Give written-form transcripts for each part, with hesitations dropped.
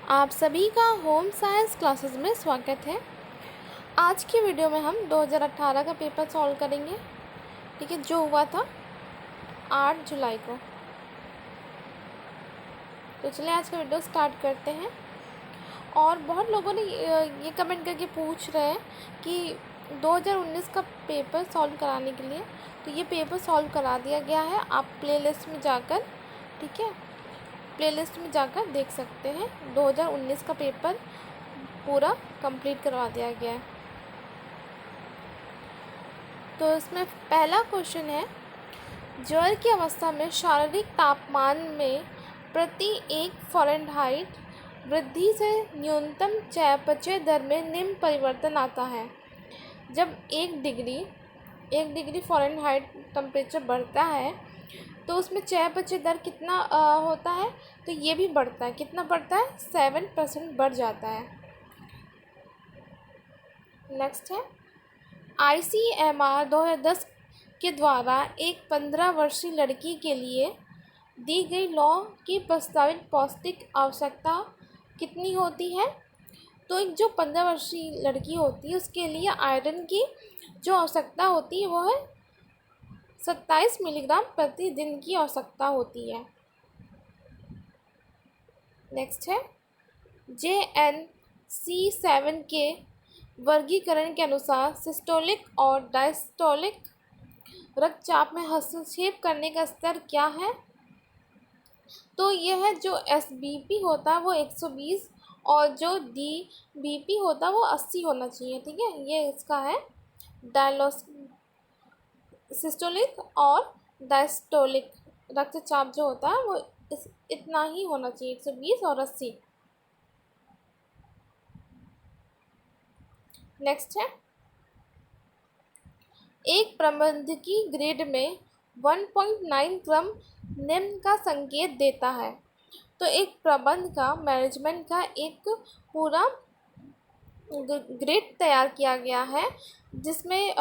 आप सभी का होम साइंस क्लासेस में स्वागत है। आज की वीडियो में हम 2018 का पेपर सॉल्व करेंगे, ठीक है, जो हुआ था 8 जुलाई को। तो चलिए आज का वीडियो स्टार्ट करते हैं। और बहुत लोगों ने ये कमेंट करके पूछ रहे हैं कि 2019 का पेपर सॉल्व कराने के लिए, तो ये पेपर सॉल्व करा दिया गया है। आप प्लेलिस्ट में जाकर, ठीक है, प्लेलिस्ट में जाकर देख सकते हैं। 2019 का पेपर पूरा कंप्लीट करवा दिया गया है। तो इसमें पहला क्वेश्चन है, ज्वर की अवस्था में शारीरिक तापमान में प्रति 1 फ़ारेनहाइट वृद्धि से न्यूनतम चयापचय दर में निम्न परिवर्तन आता है। जब 1 डिग्री फ़ारेनहाइट टेम्परेचर बढ़ता है तो उसमें चयापचय दर कितना होता है, तो ये भी बढ़ता है। कितना बढ़ता है? 7% बढ़ जाता है। नेक्स्ट है, ICMR 2010 के द्वारा एक 15 वर्षीय लड़की के लिए दी गई लौ की प्रस्तावित पौष्टिक आवश्यकता कितनी होती है? तो एक जो 15 वर्षीय लड़की होती है उसके लिए आयरन की जो आवश्यकता होती है वो है 27 मिलीग्राम प्रतिदिन की आवश्यकता होती है। नेक्स्ट है, JNC7 के वर्गीकरण के अनुसार सिस्टोलिक और डायस्टोलिक रक्तचाप में हस्तक्षेप करने का स्तर क्या है? तो यह है जो SBP होता है वो 120 और जो DBP होता है वो 80 होना चाहिए, ठीक है। ये इसका है सिस्टोलिक और डायस्टोलिक रक्तचाप जो होता है वो इतना ही होना चाहिए, 120 और 80। नेक्स्ट है, एक प्रबंधकी ग्रेड में 1.9 क्रम निम्न का संकेत देता है। तो एक प्रबंध का मैनेजमेंट का एक पूरा ग्रेड तैयार किया गया है जिसमें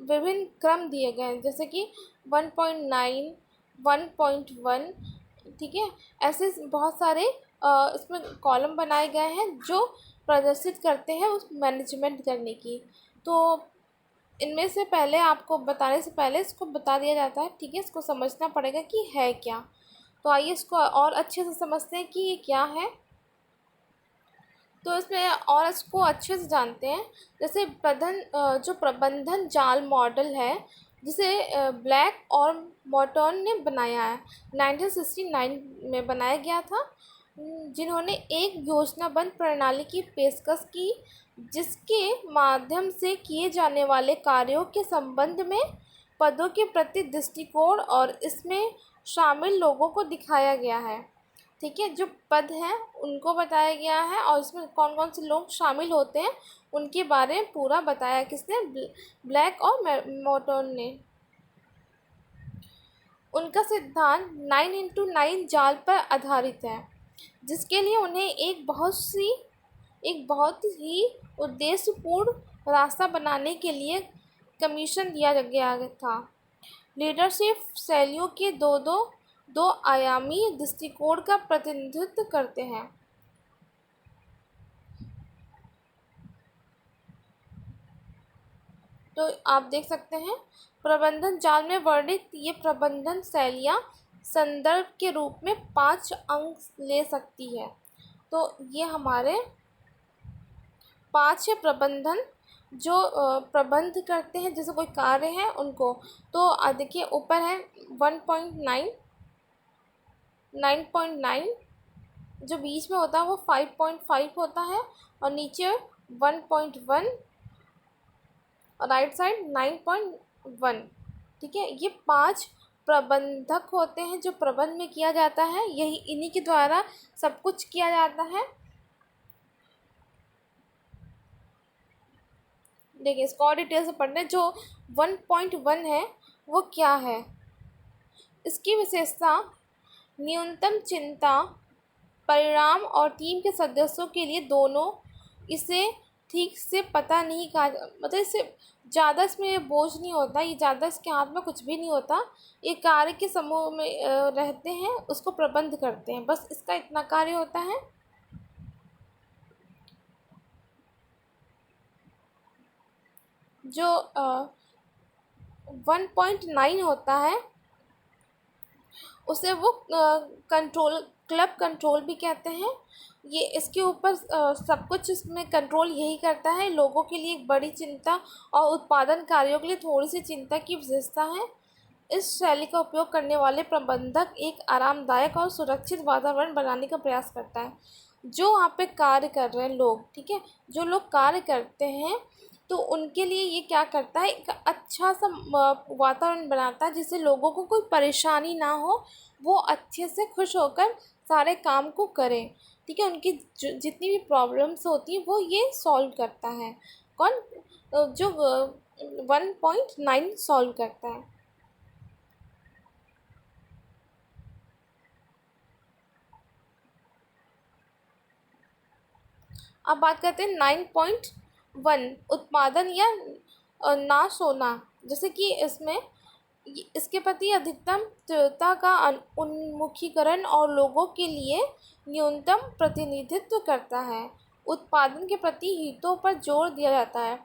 विभिन्न क्रम दिए गए हैं, जैसे कि 1.9, 1.1, ठीक है। ऐसे बहुत सारे इसमें कॉलम बनाए गए हैं जो प्रदर्शित करते हैं उस मैनेजमेंट करने की। तो इनमें से पहले आपको बताने से पहले इसको बता दिया जाता है, ठीक है। इसको समझना पड़ेगा कि है क्या। तो आइए इसको और अच्छे से समझते हैं कि ये क्या है। तो इसमें और इसको अच्छे से जानते हैं। जैसे जो प्रबंधन जाल मॉडल है जिसे ब्लैक और मोर्टन ने बनाया है, 1969 में बनाया गया था, जिन्होंने एक योजनाबद्ध प्रणाली की पेशकश की जिसके माध्यम से किए जाने वाले कार्यों के संबंध में पदों के प्रति दृष्टिकोण और इसमें शामिल लोगों को दिखाया गया है, ठीक है। जो पद हैं उनको बताया गया है और इसमें कौन कौन से लोग शामिल होते हैं उनके बारे में पूरा बताया किसने? ब्लैक और मोर्टन ने। उनका सिद्धांत 9x9 जाल पर आधारित है जिसके लिए उन्हें एक बहुत ही उद्देश्यपूर्ण रास्ता बनाने के लिए कमीशन दिया गया था। लीडरशिप शैलियों के दो आयामी दृष्टिकोण का प्रतिनिधित्व करते हैं। तो आप देख सकते हैं प्रबंधन जाल में वर्णित ये प्रबंधन शैलियाँ संदर्भ के रूप में 5 अंक ले सकती है। तो ये हमारे 5 प्रबंधन जो प्रबंध करते हैं, जैसे कोई कार्य है उनको। तो देखिए ऊपर है 1.9, 9.9, जो बीच में होता है वो 5.5 होता है और नीचे 1.1 और राइट साइड 9.1, ठीक है। ये 5 प्रबंधक होते हैं जो प्रबंध में किया जाता है, यही इन्हीं के द्वारा सब कुछ किया जाता है। देखिए इसको और डिटेल से पढ़ने। जो 1.1 है वो क्या है? इसकी विशेषता न्यूनतम चिंता परिणाम और टीम के सदस्यों के लिए दोनों इसे ठीक से पता नहीं कहा, मतलब इससे ज़्यादा इसमें बोझ नहीं होता, ये ज़्यादा इसके हाथ में कुछ भी नहीं होता। ये कार्य के समूह में रहते हैं, उसको प्रबंध करते हैं, बस इसका इतना कार्य होता है। जो 1.9 होता है उसे वो कंट्रोल क्लब कंट्रोल भी कहते हैं। ये इसके ऊपर सब कुछ इसमें कंट्रोल यही करता है। लोगों के लिए एक बड़ी चिंता और उत्पादन कार्यों के लिए थोड़ी सी चिंता की विशेषता है। इस शैली का उपयोग करने वाले प्रबंधक एक आरामदायक और सुरक्षित वातावरण बनाने का प्रयास करता है। जो वहाँ पे कार्य कर रहे हैं लोग, ठीक है, जो लोग कार्य करते हैं तो उनके लिए ये क्या करता है, एक अच्छा सा वातावरण बनाता है जिससे लोगों को कोई परेशानी ना हो, वो अच्छे से खुश होकर सारे काम को करें, ठीक है। उनकी जितनी भी प्रॉब्लम्स होती हैं वो ये सॉल्व करता है। कौन? जो 1.9 सॉल्व करता है। अब बात करते हैं 9.1 उत्पादन या नाश होना। जैसे कि इसमें इसके प्रति अधिकतम तीव्रता का उन्मुखीकरण और लोगों के लिए न्यूनतम प्रतिनिधित्व करता है। उत्पादन के प्रति हितों पर जोर दिया जाता है।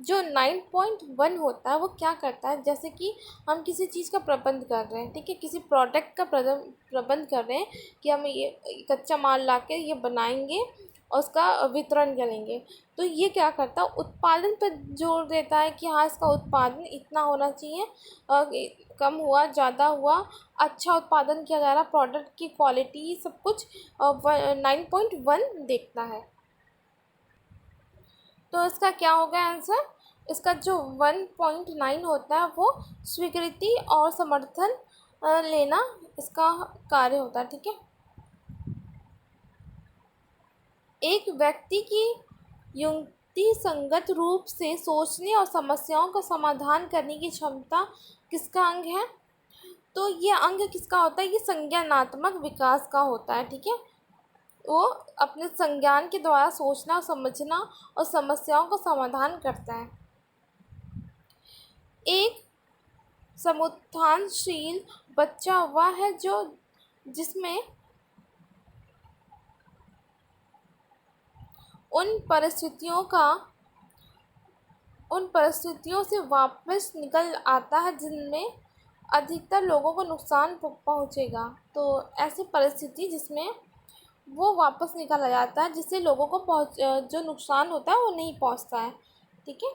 जो 9.1 होता है वो क्या करता है, जैसे कि हम किसी चीज़ का प्रबंध कर रहे हैं, ठीक है, किसी प्रोडक्ट का प्रबंध कर रहे हैं कि हम ये कच्चा माल ला के ये बनाएंगे और उसका वितरण करेंगे। तो ये क्या करता है, उत्पादन पर जोर देता है कि हाँ इसका उत्पादन इतना होना चाहिए, कम हुआ ज़्यादा हुआ, अच्छा उत्पादन किया जा रहा, प्रोडक्ट की क्वालिटी सब कुछ 9.1 देखता है। तो इसका क्या होगा आंसर? इसका जो 1.9 होता है वो स्वीकृति और समर्थन लेना इसका कार्य होता है, ठीक है। एक व्यक्ति की युक्ति संगत रूप से सोचने और समस्याओं का समाधान करने की क्षमता किसका अंग है? तो ये अंग किसका होता है? ये संज्ञानात्मक विकास का होता है, ठीक है। वो अपने संज्ञान के द्वारा सोचना, समझना और समस्याओं का समाधान करता है। एक समुत्थानशील बच्चा वह है जो जिसमें उन परिस्थितियों से वापस निकल आता है जिनमें अधिकतर लोगों को नुकसान पहुंचेगा। तो ऐसी परिस्थिति जिसमें वो वापस निकल जाता है जिससे लोगों को जो नुकसान होता है वो नहीं पहुंचता है, ठीक है।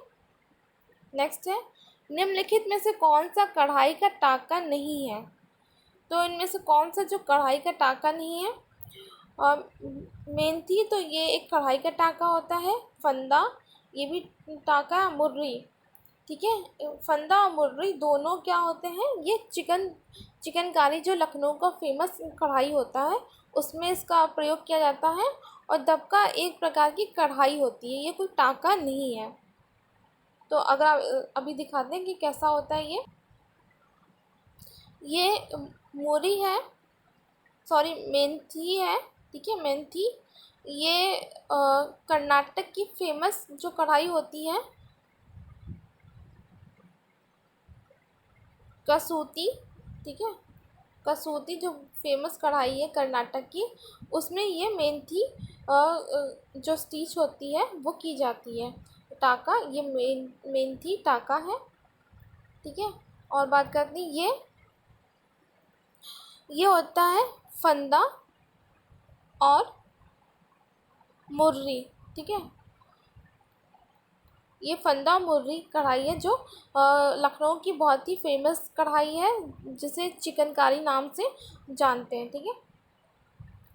नेक्स्ट है, निम्नलिखित में से कौन सा कढ़ाई का टाँका नहीं है? तो इनमें से कौन सा जो कढ़ाई का टाँका नहीं है? और मेहनती, तो ये एक कढ़ाई का टाँका होता है। फंदा, ये भी टाँका। मुर्री, ठीक है। फंदा और मुर्री दोनों क्या होते हैं? ये चिकनकारी जो लखनऊ का फेमस कढ़ाई होता है उसमें इसका प्रयोग किया जाता है। और दबका एक प्रकार की कढ़ाई होती है, ये कोई टाँका नहीं है। तो अगर आप अभी दिखाते हैं कि कैसा होता है ये मोरी है, सॉरी मेंथी है, ठीक है, मेंथी। ये कर्नाटक की फेमस जो कढ़ाई होती है, कसूती, ठीक है, कसूती जो फेमस कढ़ाई है कर्नाटक की, उसमें ये मेंथी जो स्टिच होती है वो की जाती है। टाका, ये मेंथी टाका है, ठीक है। और बात करते हैं ये होता है फंदा और मुर्री, ठीक है। ये फंदा मुर्री कढ़ाई है जो लखनऊ की बहुत ही फेमस कढ़ाई है जिसे चिकनकारी नाम से जानते हैं, ठीक है।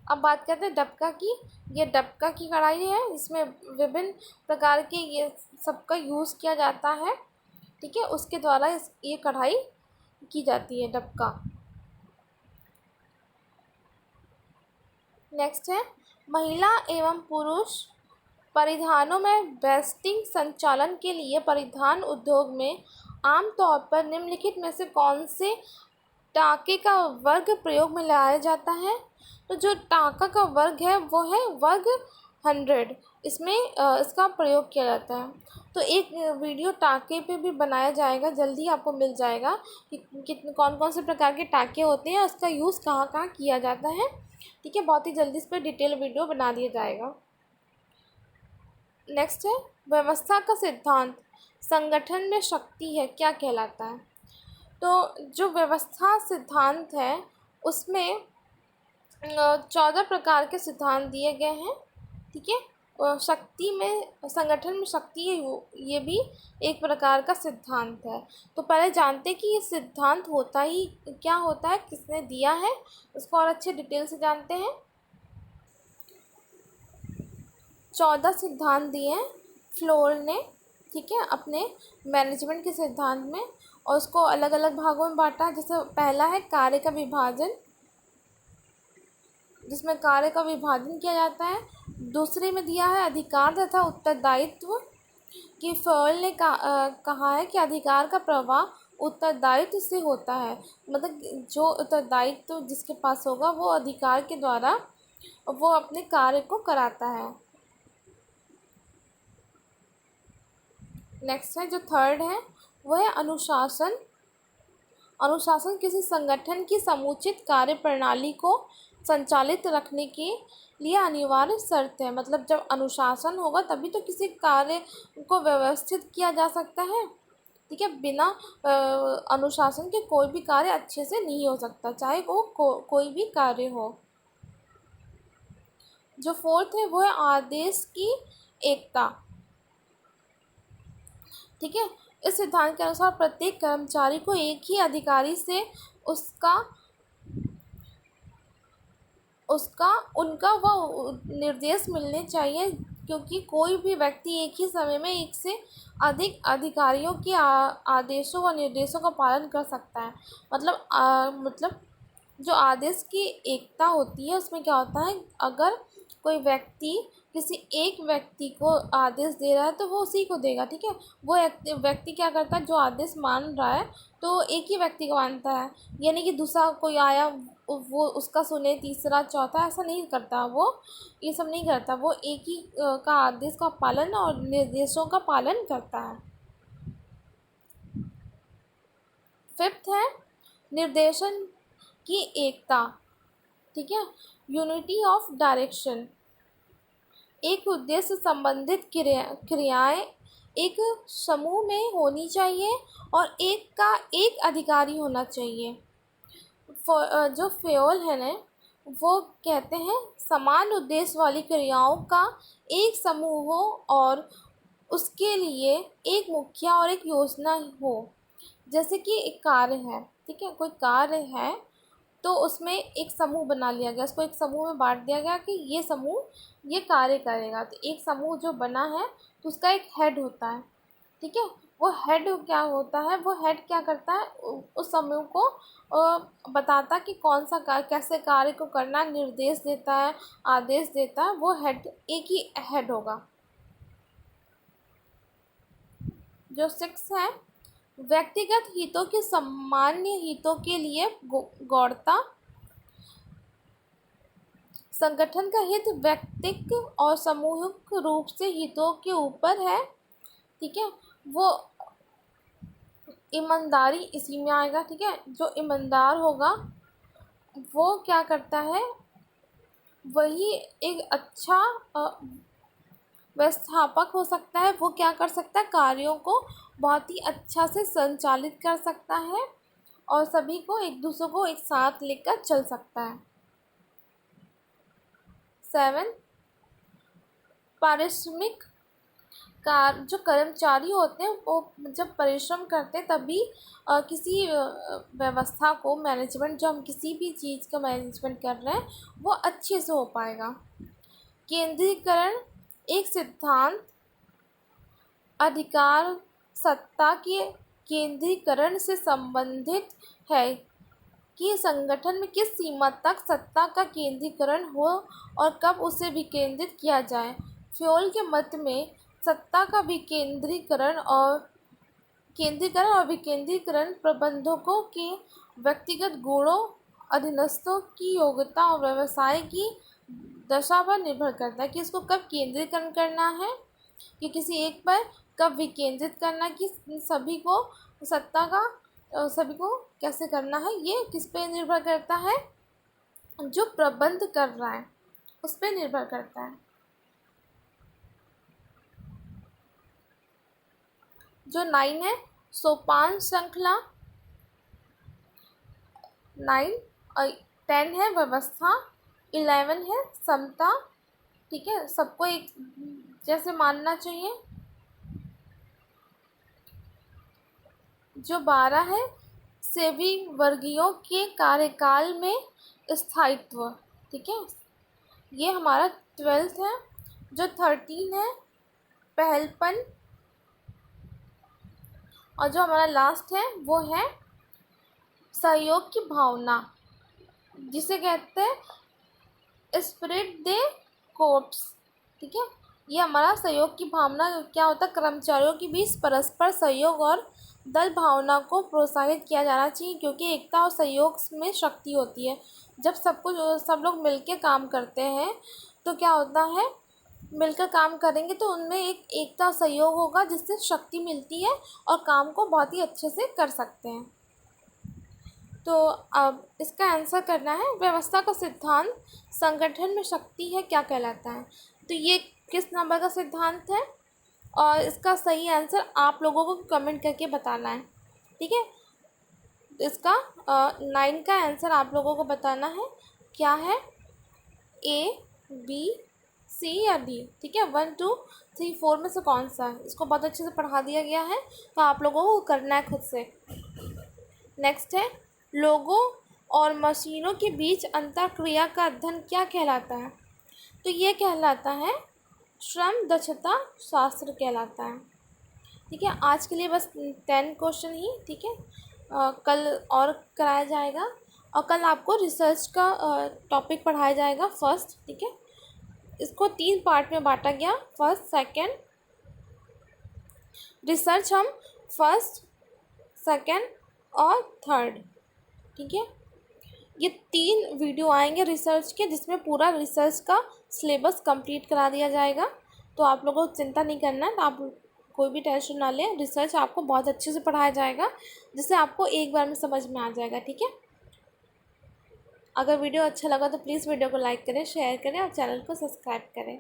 अब बात करते हैं डबका की। ये डबका की कढ़ाई है, इसमें विभिन्न प्रकार के ये सबका यूज़ किया जाता है, ठीक है। उसके द्वारा ये कढ़ाई की जाती है, डबका। नेक्स्ट है, महिला एवं पुरुष परिधानों में वेस्टिंग संचालन के लिए परिधान उद्योग में आमतौर पर निम्नलिखित में से कौन से टाँके का वर्ग प्रयोग में लाया जाता है? तो जो टाँका का वर्ग है वो है वर्ग 100, इसमें इसका प्रयोग किया जाता है। तो एक वीडियो टाँके पे भी बनाया जाएगा, जल्दी आपको मिल जाएगा कि कितने कौन कौन से प्रकार के टाँके होते हैं, उसका यूज़ कहाँ कहाँ किया जाता है, ठीक है। बहुत ही जल्दी इस पर डिटेल वीडियो बना दिया जाएगा। नेक्स्ट है, व्यवस्था का सिद्धांत। संगठन में शक्ति है क्या कहलाता है? तो जो व्यवस्था सिद्धांत है उसमें 14 प्रकार के सिद्धांत दिए गए हैं, ठीक है। और शक्ति में, संगठन में शक्ति, ये भी एक प्रकार का सिद्धांत है। तो पहले जानते कि ये सिद्धांत होता ही क्या होता है, किसने दिया है, उसको और अच्छे डिटेल से जानते हैं। 14 सिद्धांत दिए हैं फ्लोर ने, ठीक है, अपने मैनेजमेंट के सिद्धांत में, और उसको अलग अलग भागों में बांटा। जैसे पहला है कार्य का विभाजन, जिसमें कार्य का विभाजन किया जाता है। दूसरे में दिया है अधिकार तथा उत्तरदायित्व, कि फ्लोर ने कहा है कि अधिकार का प्रवाह उत्तरदायित्व से होता है, मतलब जो उत्तरदायित्व जिसके पास होगा वो अधिकार के द्वारा वो अपने कार्य को कराता है। नेक्स्ट है जो थर्ड है वो है अनुशासन। अनुशासन किसी संगठन की समुचित कार्य प्रणाली को संचालित रखने के लिए अनिवार्य शर्त है। मतलब जब अनुशासन होगा तभी तो किसी कार्य को व्यवस्थित किया जा सकता है, ठीक है। बिना अनुशासन के कोई भी कार्य अच्छे से नहीं हो सकता, चाहे वो कोई भी कार्य हो। जो फोर्थ है वो है आदेश की एकता, ठीक है। इस सिद्धांत के अनुसार प्रत्येक कर्मचारी को एक ही अधिकारी से उनका वह निर्देश मिलने चाहिए, क्योंकि कोई भी व्यक्ति एक ही समय में एक से अधिक अधिकारियों के आदेशों व निर्देशों का पालन कर सकता है। मतलब जो आदेश की एकता होती है उसमें क्या होता है, अगर कोई व्यक्ति किसी एक व्यक्ति को आदेश दे रहा है तो वो उसी को देगा, ठीक है। वो व्यक्ति क्या करता है, जो आदेश मान रहा है तो एक ही व्यक्ति को मानता है, यानी कि दूसरा कोई आया वो उसका सुने, तीसरा चौथा, ऐसा नहीं करता वो, ये सब नहीं करता। वो एक ही का आदेश का पालन और निर्देशों का पालन करता है। फिफ्थ है निर्देशन की एकता, ठीक है, यूनिटी ऑफ डायरेक्शन। एक उद्देश्य संबंधित क्रियाएं एक समूह में होनी चाहिए और एक अधिकारी होना चाहिए। जो फ्योल है ना, वो कहते हैं समान उद्देश्य वाली क्रियाओं का एक समूह हो और उसके लिए एक मुखिया और एक योजना हो। जैसे कि एक कार्य है, ठीक है, कोई कार्य है तो उसमें एक समूह बना लिया गया, उसको एक समूह में बांट दिया गया कि ये समूह ये कार्य करेगा। तो एक समूह जो बना है तो उसका एक हेड होता है, ठीक है। वो हेड क्या होता है, वो हेड क्या करता है, उस समूह को बताता कि कौन सा कार्य कैसे कार्य को करना, निर्देश देता है, आदेश देता है, वो हेड एक ही हेड होगा। जो 6 है व्यक्तिगत हितों के सामान्य हितों के लिए गौरता। संगठन का हित व्यक्तिक और सामूहिक रूप से हितों के ऊपर है, ठीक है। वो ईमानदारी इसी में आएगा, ठीक है। जो ईमानदार होगा वो क्या करता है, वही एक अच्छा व्यवस्थापक हो सकता है। वो क्या कर सकता है, कार्यों को बहुत ही अच्छा से संचालित कर सकता है और सभी को एक दूसरे को एक साथ लेकर चल सकता है। 7 पारिश्रमिक जो कर्मचारी होते हैं वो जब परिश्रम करते हैं तभी किसी व्यवस्था को मैनेजमेंट, जो हम किसी भी चीज़ का मैनेजमेंट कर रहे हैं वो अच्छे से हो पाएगा। केंद्रीकरण एक सिद्धांत अधिकार सत्ता के केंद्रीकरण से संबंधित है कि संगठन में किस सीमा तक सत्ता का केंद्रीकरण हो और कब उसे विकेंद्रित किया जाए। फ्योल के मत में सत्ता का विकेंद्रीकरण और विकेंद्रीकरण प्रबंधकों के व्यक्तिगत गुणों, अधीनस्थों की योग्यता और व्यवसाय की दशा पर निर्भर करता है कि इसको कब केंद्रीकरण करना है, कि किसी एक पर कब विकेंद्रित करना, कि सभी को सत्ता का सभी को कैसे करना है, ये किस पे निर्भर करता है, जो प्रबंध कर रहा है उस पर निर्भर करता है। जो 9 है सोपान श्रृंखला, 9 और 10 है व्यवस्था, 11 है समता। ठीक है, सबको एक जैसे मानना चाहिए। जो 12 है सेवी वर्गीयों के कार्यकाल में स्थायित्व। ठीक है, ये हमारा 12th है। जो 13 है पहलपन, और जो हमारा लास्ट है वो है सहयोग की भावना, जिसे कहते हैं स्पिरिट दे कोर्ट्स। ठीक है, ये हमारा सहयोग की भावना क्या होता है, कर्मचारियों के बीच परस्पर सहयोग और दल भावना को प्रोत्साहित किया जाना चाहिए, क्योंकि एकता और सहयोग में शक्ति होती है। जब सब लोग मिलकर काम करते हैं तो क्या होता है, मिलकर काम करेंगे तो उनमें एक एकता सहयोग होगा, जिससे शक्ति मिलती है और काम को बहुत ही अच्छे से कर सकते हैं। तो अब इसका आंसर करना है, व्यवस्था का सिद्धांत संगठन में शक्ति है क्या कहलाता है। तो ये किस नंबर का सिद्धांत है, और इसका सही आंसर आप लोगों को कमेंट करके बताना है। ठीक है, इसका 9 का आंसर आप लोगों को बताना है क्या है, A, B, C या D। ठीक है, 1 2 3 4 में से कौन सा है। इसको बहुत अच्छे से पढ़ा दिया गया है, तो आप लोगों को करना है खुद से। नेक्स्ट है, लोगों और मशीनों के बीच अंतर क्रिया का अध्ययन क्या कहलाता है। तो ये कहलाता है श्रम दक्षता शास्त्र कहलाता है। ठीक है, आज के लिए बस 10 क्वेश्चन ही। ठीक है, कल और कराया जाएगा, और कल आपको रिसर्च का टॉपिक पढ़ाया जाएगा फर्स्ट। ठीक है, इसको 3 पार्ट में बांटा गया, फर्स्ट सेकंड रिसर्च, हम फर्स्ट सेकंड और थर्ड। ठीक है, ये 3 वीडियो आएंगे रिसर्च के, जिसमें पूरा रिसर्च का सिलेबस कंप्लीट करा दिया जाएगा। तो आप लोगों को चिंता नहीं करना, तो आप कोई भी टेंशन ना लें, रिसर्च आपको बहुत अच्छे से पढ़ाया जाएगा, जिससे आपको एक बार में समझ में आ जाएगा। ठीक है, अगर वीडियो अच्छा लगा तो प्लीज़ वीडियो को लाइक करें, शेयर करें और चैनल को सब्सक्राइब करें।